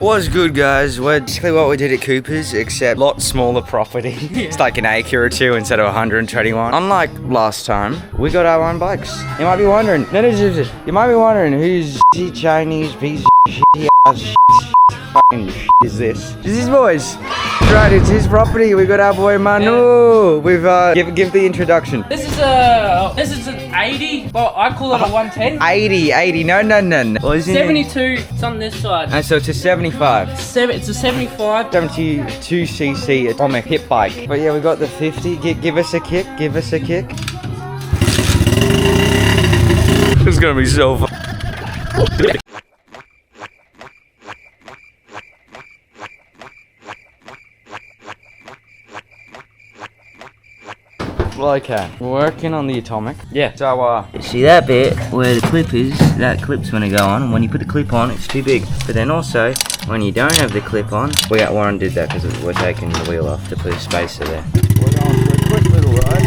What's good, guys? We're basically what we did at Cooper's, except a lot smaller property. Yeah. It's like an acre or two instead of 121. Unlike last time, we got our own bikes. You might be wondering, who's the Chinese piece of shit ass fucking shit is this? This is boys. Right, it's his property. We got our boy Manu. Yeah. We've give the introduction. This is an 80, but I call it a 110. 80, no. What is it? 72, it's on this side. And so it's a 75. It's a 75. 72cc atomic hip bike. But yeah, we got the 50. Give us a kick. It's gonna be so fun. Well, okay, we're working on the atomic. Yeah. So, see that bit where the clip is, that clip's gonna go on, and when you put the clip on, it's too big. But then also, when you don't have the clip on, Warren did that because we're taking the wheel off to put a spacer there. We're going for a quick little ride.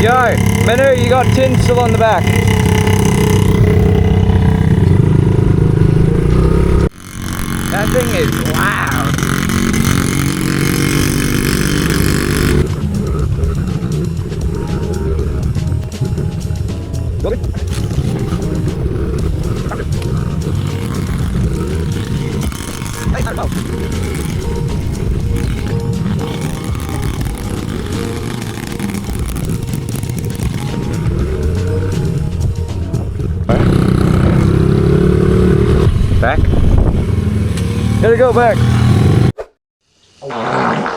Yo, Manu, you got tinsel on the back. That thing is loud. Back. Gotta go back.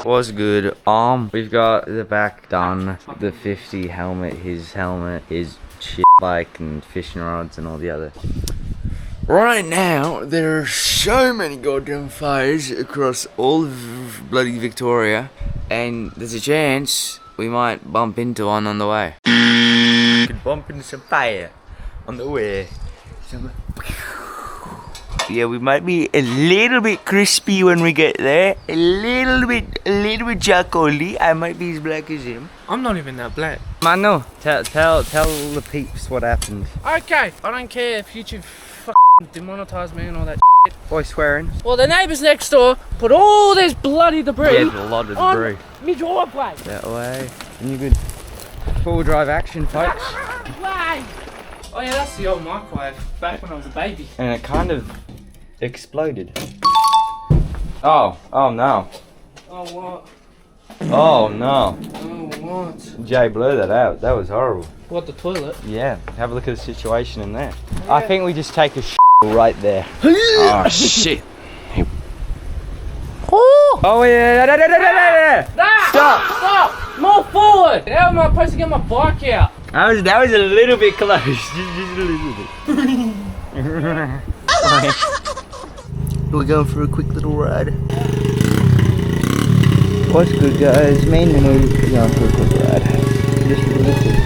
What's good? We've got the back done. The 50 helmet, his shit bike and fishing rods and all the other. Right now, there are so many goddamn fires across all of bloody Victoria, and there's a chance we might bump into one on the way. Could bump into some fire on the way. Yeah, we might be a little bit crispy when we get there. A little bit chocolatey. I might be as black as him. I'm not even that black. Manu, tell the peeps what happened. Okay, I don't care if YouTube f***ing demonetise me and all that shit. Boy swearing. Well, the neighbours next door put all this bloody debris. Yeah, there's a lot of debris. Me driveway. That way. And you good. Full drive action, folks. Oh yeah, that's the old microwave, back when I was a baby. And it kind of exploded. Oh no. Oh what? Oh no. Oh what? Jay blew that out. That was horrible. What, the toilet? Yeah, have a look at the situation in there. Yeah. I think we just take a right there. Oh shit. Oh yeah. Stop! More forward! How am I supposed to get my bike out? That was a little bit close. Just a little bit. We're going for a quick little ride. What's good, guys? Me and Manu are going for a quick ride. Just a little bit.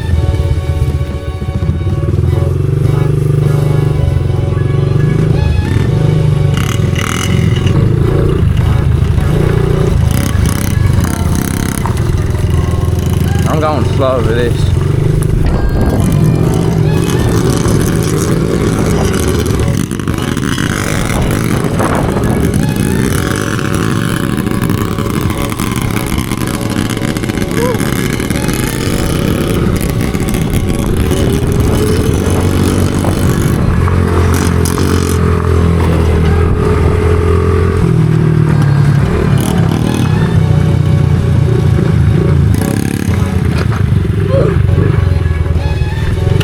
I'm going slow over this.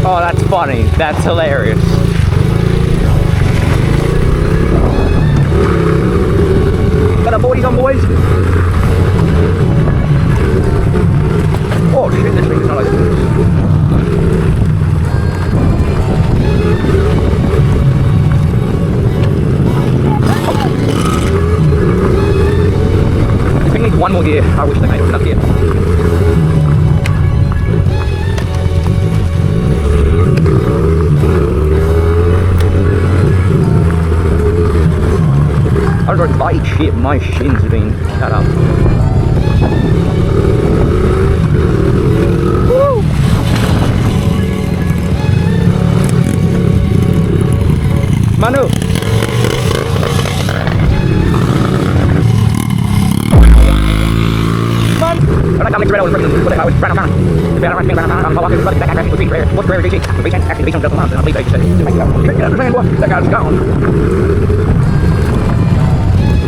Oh, that's funny. That's hilarious. Got a 40 on, boys. Oh shit, this thing is not like this. This thing needs one more gear. I wish they made enough gear. Holy shit, my shins have been cut up. Woo! Manu!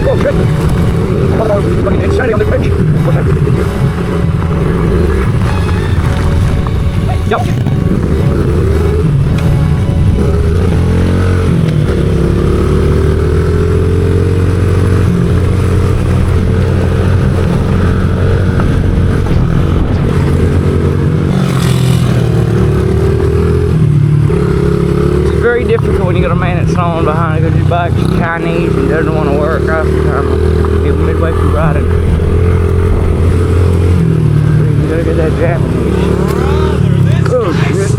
Oh shit! Oh, fucking insanity on this bridge! What's that? Yep! It's very difficult when you got a man that's snowing behind because your bike's Chinese and doesn't want to work half the time. Even midway through riding. You gotta get that Japanese. Oh shit.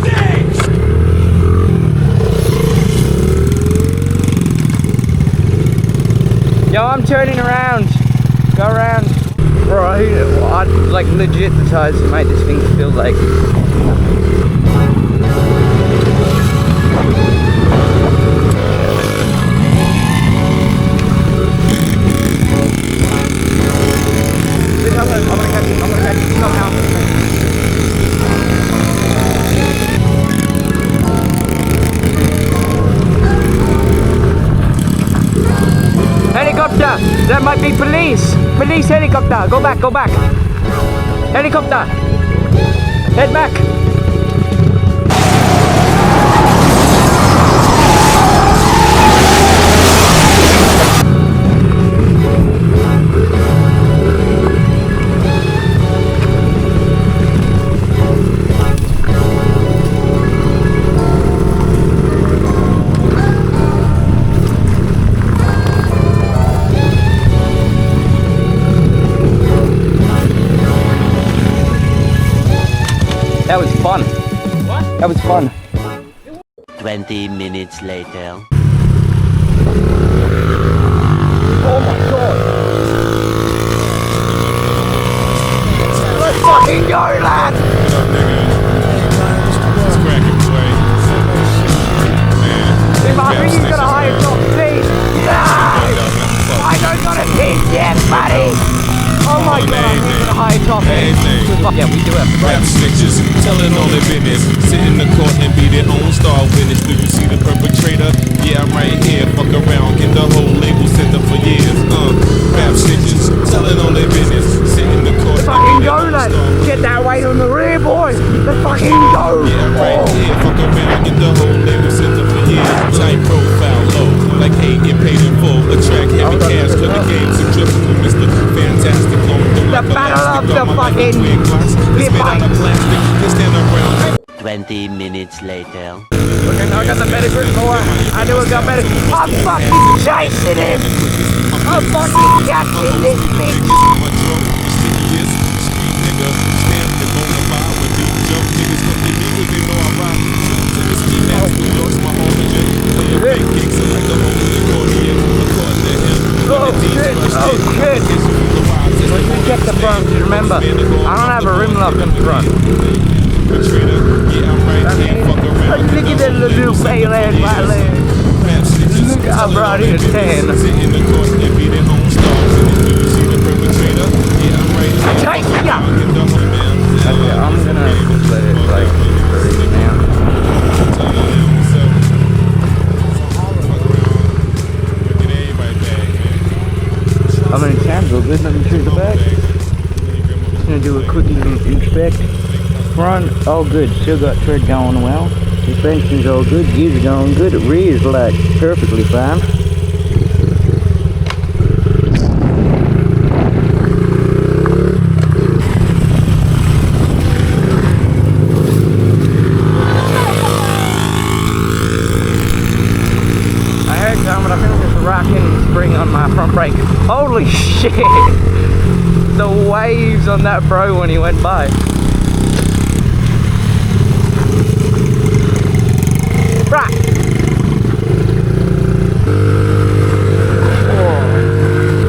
Yo, I'm turning around. Go around. Right. Well, I like legit decided to make this thing feel like. Helicopter! That might be police! Police helicopter! Go back, go back! Helicopter! Head back! That was fun. What? That was fun. 20 minutes later. Oh my god! Let's fucking go, lad! If I think he's got a higher top speed. No! I don't got a seat yet, buddy! Oh my god, I'm using a high top end. Fuck yeah, we do have to rap snitches, telling all their business. Sit in the court and be their own star witness. Do you see the perpetrator? Yeah, I'm right here. Fuck around, get the whole label set up for years. Rap snitches, telling all their business. Sit in the court and fucking be go, their own lad! star. Get that weight on the rear, boys! Let's fucking go! Yeah, I'm right here. Fuck around, get the whole label set up for years. Tight profile, low, like aight and paid in full. Attract heavy cash, cause the game's a triple. Mr. Fantastic, the battle of the fucking flip bikes. 20 minutes later. Okay, now I got the medical boy. I knew I got medical. I'm fucking chasing him. I'm fucking catching this bitch. Oh shit, oh shit. When you get the front, remember, I don't have a rim lock in front. Look at that little pale ass white leg. Look, I brought in a 10. Take ya! Okay, I'm gonna let it like breathe now. I'm in town, go good, let me show you the back. Just gonna do a quick little inspect. Front, all good, still got tread going well. Suspension's all good, gears are going good, rear's like perfectly fine. I heard something, I think there's a rocking spring on my front brake. Holy shit! The waves on that bro when he went by. Right. Oh.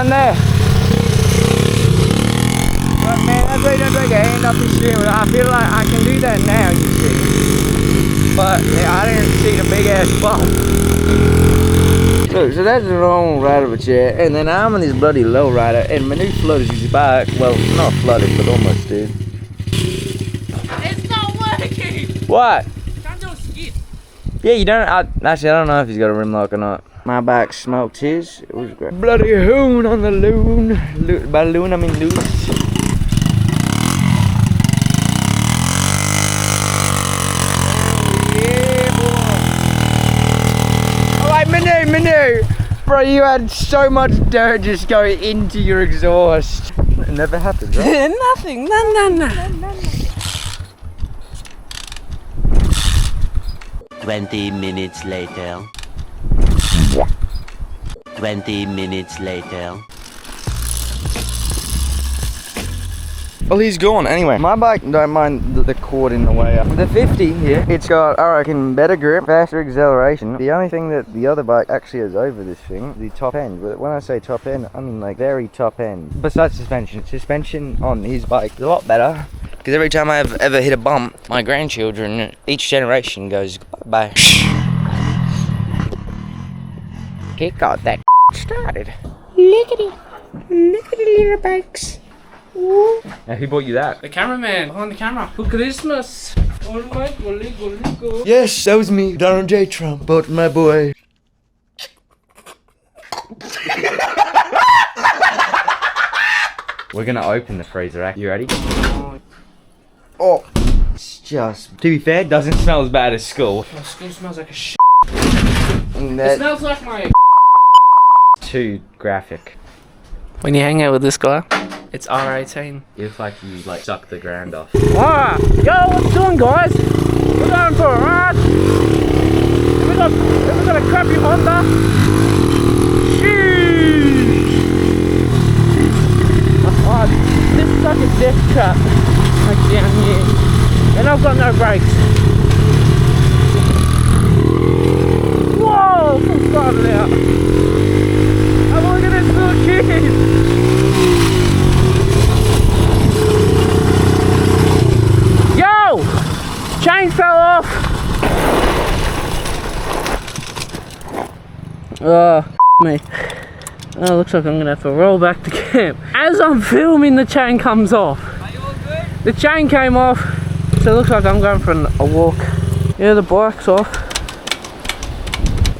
down there. But man, that's why you don't take a hand up the steering. I feel like I can do that now, you see. But yeah, I didn't see the big ass bump. Look, so that's the normal ride of a chair, and then I'm on this bloody low rider, and my new float is his bike. Well, not flooded, but almost did. It's not working! What? Can't do a skid. Yeah, you don't. Actually, I don't know if he's got a rim lock or not. My bike smoked his. It was great. Bloody hoon on the loon. By loon, I mean loose. Manu, bro, you had so much dirt just go into your exhaust. It never happened, right? Nothing, no. 20 minutes later. 20 minutes later. Well, he's gone. Anyway, my bike, don't mind the cord in the way up. The 50 here, it's got, I reckon, better grip, faster acceleration. The only thing that the other bike actually has over this thing, the top end. But when I say top end, I mean like very top end. Besides suspension. Suspension on his bike is a lot better. Because every time I've ever hit a bump, my grandchildren, each generation goes, bye-bye. Kick got that started. Lickety little bikes. Now, who bought you that? The cameraman behind the camera for Christmas. Alright, go. Yes, that was me, Donald J. Trump, but my boy. We're gonna open the freezer rack. You ready? Oh, it's just, to be fair, doesn't smell as bad as school. My school smells like a shit. And It smells like my. too graphic. When you hang out with this guy, it's R18. You look like you suck the ground off. Ah, yo, what's doing, guys? We're going for a ride. Have we got a crappy Honda? Sheesh. Oh, this is like a death trap, like down here. And I've got no brakes. Whoa, full started out. Oh, look at this little kid. Yo! Chain fell off! Oh, me. Oh, looks like I'm gonna have to roll back to camp. As I'm filming, the chain comes off. Are you all good? The chain came off, so it looks like I'm going for a walk. Yeah, the bike's off.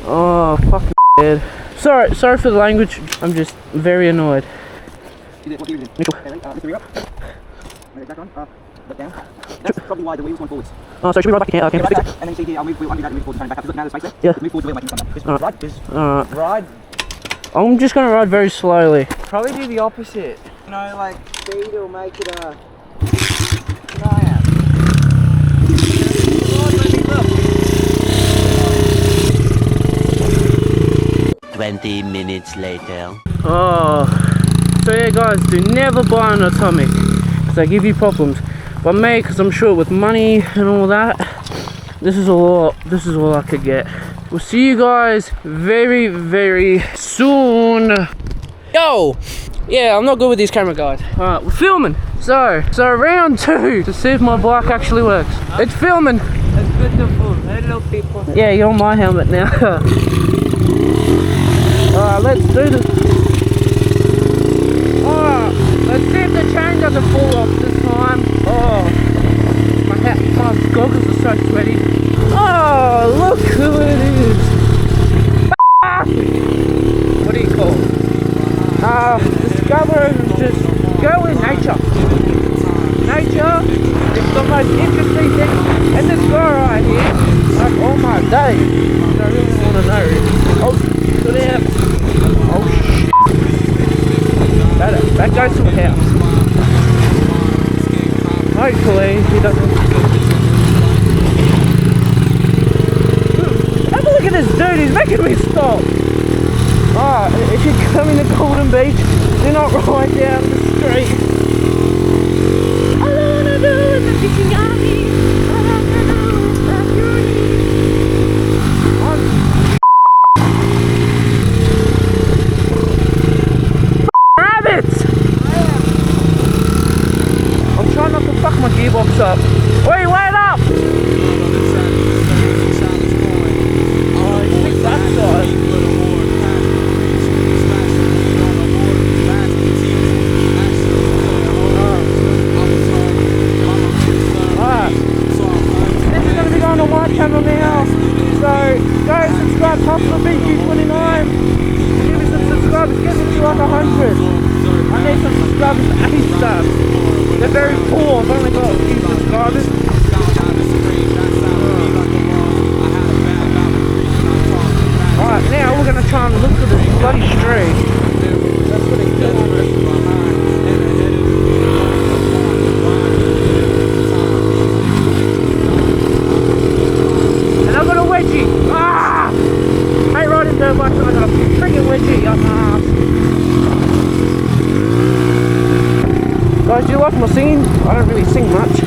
Oh, fucking dead. Sorry for the language. I'm just very annoyed. That's probably why the wheel's going forwards. Oh, so should we ride back to camp? And then you see here, I'll move forward, undo that, move forward, turn back. Look now, there's space there. Yeah. Move forward, the wheel might come back. Just Alright. ride, just Alright. ride. I'm just gonna ride very slowly. Probably do the opposite. You know, like speed will make it a. 20 minutes later. Oh, so yeah, guys, do never buy an Atomic because they give you problems. But me, because I'm short with money and all that, this is all I could get. We'll see you guys very, very soon. Yo, yeah, I'm not good with these camera guys. All right, we're filming. So round 2 to see if my bike actually works. It's filming. That's beautiful. Hello, people. Yeah, you're on my helmet now. Alright, let's do this. Alright, let's see if the chain doesn't fall off this time. Oh, my goggles are so sweaty. Oh, look who it is. What do you call it? Discover and just go in nature. Nature is the most interesting thing. And this guy right here, like all my days, I really want to know. Oh, good out. Oh shit. That goes to a house. Hopefully he doesn't. Have a look at this dude, he's making me stop. Oh, if you're coming to Golden Beach, do not ride down the street. All I wanna do is a fishing army. All I wanna do is stop your knees. Wait, wait up! Channel now, so go subscribe to HSLRVQ29, give me some subscribers, get me to like 100. I need some subscribers ASAP. They're very poor, I've only got a few subscribers. Alright, now we're going to try and look for this bloody street. That's what it's doing. Ah! I ain't riding dirt bikes and I got a freaking wedgie on my ass. Guys, do you like my singing? I don't really sing much.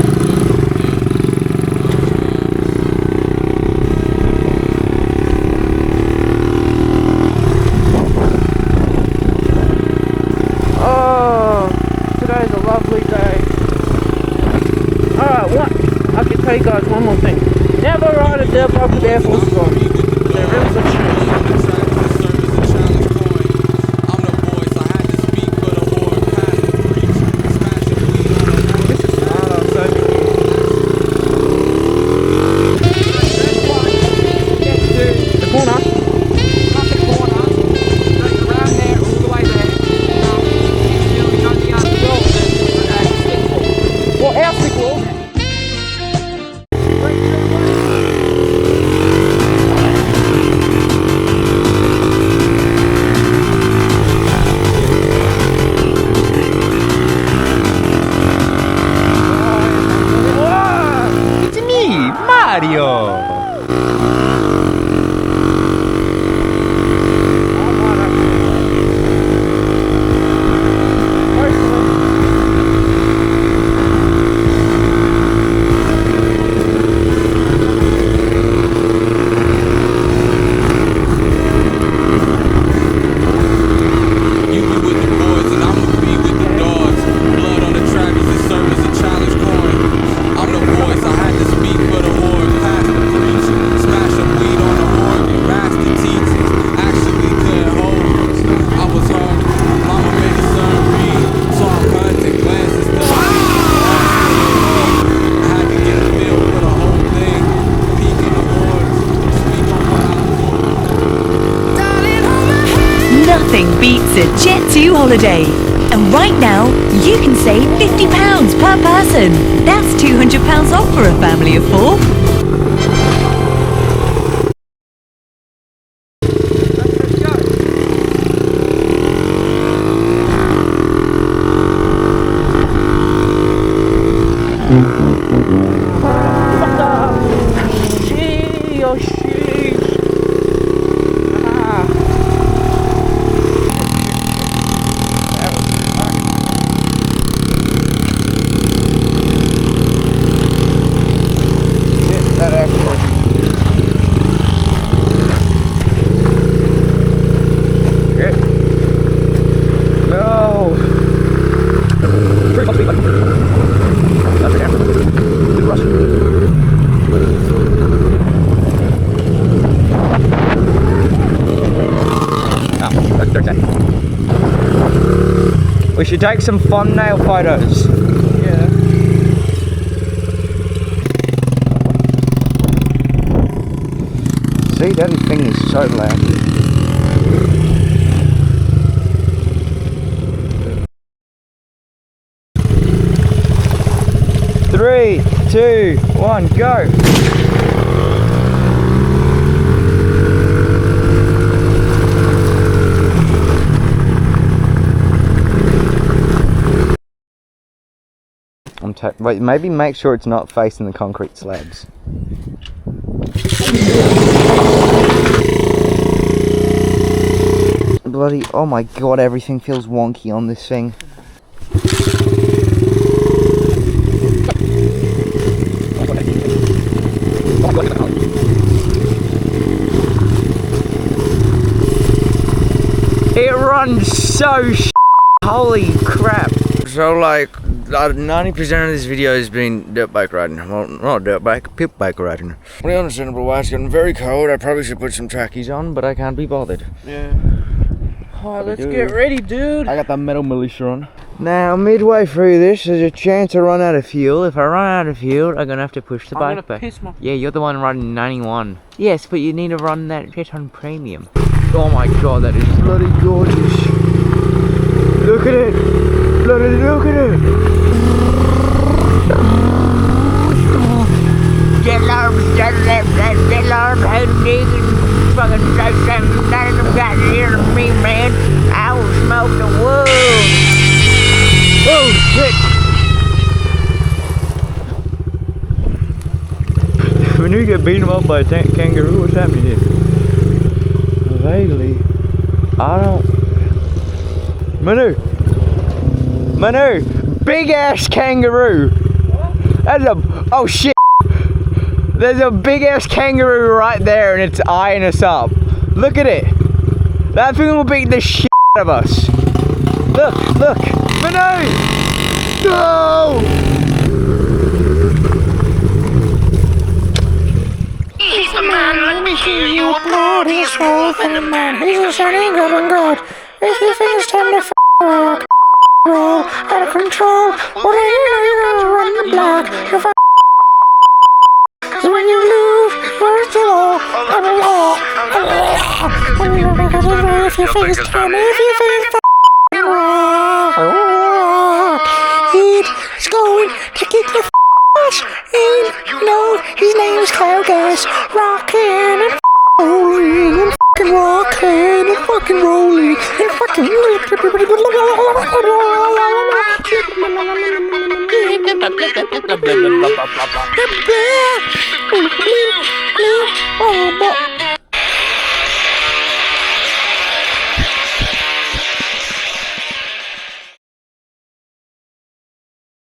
Oh, today's a lovely day. Alright, what? I can tell you guys one more thing. Never ride a dirt bike with Air Forces on. They're really good shoes. This is smart, I'll say. The corner. Not the corner. No, you're around there, all the way there. You're going the other stick wall. What, our stick wall? Mario! Nothing beats a Jet2 holiday. And right now, you can save £50 per person. That's £200 off for a family of 4. Oh shit! Ah. That actually. Okay. No. Pretty much buddy. That's okay. Good rush. We should take some thumbnail photos. Yeah. See, that thing is so loud. Three, 2, 1, go! Wait, maybe make sure it's not facing the concrete slabs. Bloody, oh my god, everything feels wonky on this thing. It runs so holy crap. So like, 90% of this video has been dirt bike riding. Well, not dirt bike, pit bike riding. Pretty understandable why it's getting very cold. I probably should put some trackies on, but I can't be bothered. Yeah. Alright, let's get ready, dude. I got the metal militia on. Now, midway through this, there's a chance I run out of fuel. If I run out of fuel, I'm gonna have to push the bike back. Yeah, you're the one riding 91. Yes, but you need to run that bit on premium. Oh my god, that is bloody gorgeous. Look at it. Bloody look at it. Fucking none of them got near me, man. I will smoke the world. Oh shit! When you get beaten up by a kangaroo, what's happening here? Vaguely. I don't. Manu! Big ass kangaroo! That's a. Oh shit! There's a big ass kangaroo right there and it's eyeing us up. Look at it! That thing will beat the shit out of us. Look! Manu! No! He's the man, let me hear you applaud. He's roll for the man, he's a shining God on God. If you think it's time to rock, roll out of control, well then you know you're gonna run the block. You're so when you lose, you're still all when you think it's roll, if you think it's time, if you think it's he's going to kick your ass in. No, his name is Kyle Gas. Rockin' and rolling and fucking rockin' and fucking rolling and fucking